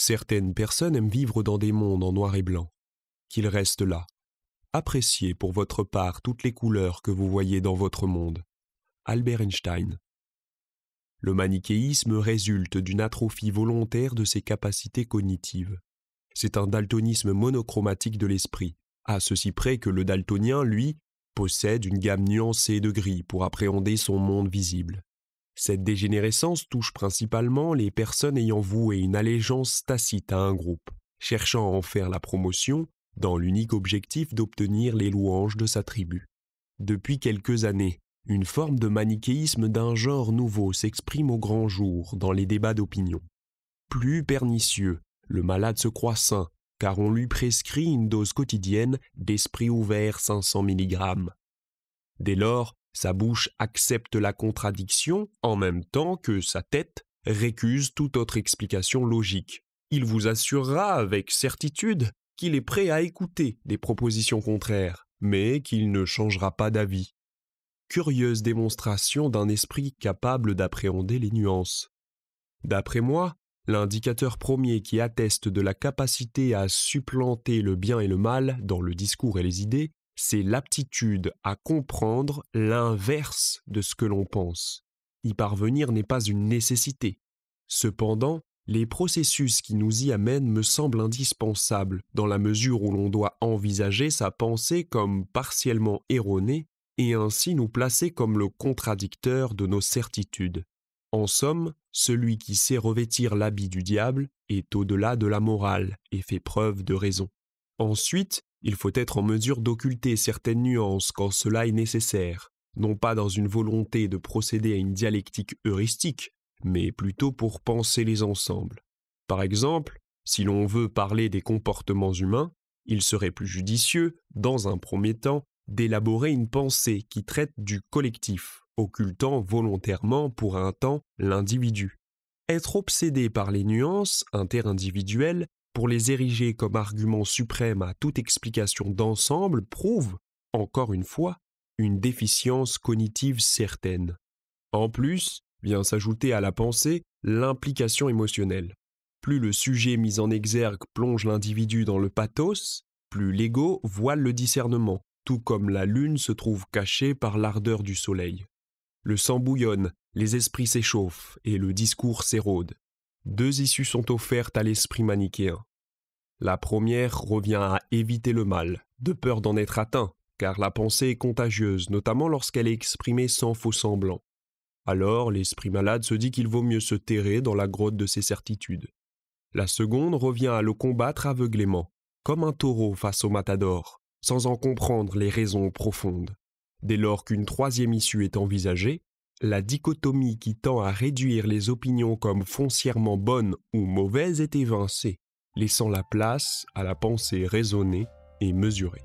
Certaines personnes aiment vivre dans des mondes en noir et blanc. Qu'ils restent là. Appréciez pour votre part toutes les couleurs que vous voyez dans votre monde. Albert Einstein. Le manichéisme résulte d'une atrophie volontaire de ses capacités cognitives. C'est un daltonisme monochromatique de l'esprit, à ceci près que le daltonien, lui, possède une gamme nuancée de gris pour appréhender son monde visible. Cette dégénérescence touche principalement les personnes ayant voué une allégeance tacite à un groupe, cherchant à en faire la promotion dans l'unique objectif d'obtenir les louanges de sa tribu. Depuis quelques années, une forme de manichéisme d'un genre nouveau s'exprime au grand jour dans les débats d'opinion. Plus pernicieux, le malade se croit sain, car on lui prescrit une dose quotidienne d'esprit ouvert 500 mg. Dès lors, sa bouche accepte la contradiction en même temps que sa tête récuse toute autre explication logique. Il vous assurera avec certitude qu'il est prêt à écouter des propositions contraires, mais qu'il ne changera pas d'avis. Curieuse démonstration d'un esprit capable d'appréhender les nuances. D'après moi, l'indicateur premier qui atteste de la capacité à supplanter le bien et le mal dans le discours et les idées, c'est l'aptitude à comprendre l'inverse de ce que l'on pense. Y parvenir n'est pas une nécessité. Cependant, les processus qui nous y amènent me semblent indispensables dans la mesure où l'on doit envisager sa pensée comme partiellement erronée et ainsi nous placer comme le contradicteur de nos certitudes. En somme, celui qui sait revêtir l'habit du diable est au-delà de la morale et fait preuve de raison. Ensuite, il faut être en mesure d'occulter certaines nuances quand cela est nécessaire, non pas dans une volonté de procéder à une dialectique heuristique, mais plutôt pour penser les ensembles. Par exemple, si l'on veut parler des comportements humains, il serait plus judicieux, dans un premier temps, d'élaborer une pensée qui traite du collectif, occultant volontairement pour un temps l'individu. Être obsédé par les nuances interindividuelles pour les ériger comme argument suprême à toute explication d'ensemble prouve, encore une fois, une déficience cognitive certaine. En plus, vient s'ajouter à la pensée l'implication émotionnelle. Plus le sujet mis en exergue plonge l'individu dans le pathos, plus l'ego voile le discernement, tout comme la lune se trouve cachée par l'ardeur du soleil. Le sang bouillonne, les esprits s'échauffent et le discours s'érode. Deux issues sont offertes à l'esprit manichéen. La première revient à éviter le mal, de peur d'en être atteint, car la pensée est contagieuse, notamment lorsqu'elle est exprimée sans faux semblant. Alors, l'esprit malade se dit qu'il vaut mieux se terrer dans la grotte de ses certitudes. La seconde revient à le combattre aveuglément, comme un taureau face au matador, sans en comprendre les raisons profondes. Dès lors qu'une troisième issue est envisagée, la dichotomie qui tend à réduire les opinions comme foncièrement bonnes ou mauvaises est évincée, laissant la place à la pensée raisonnée et mesurée.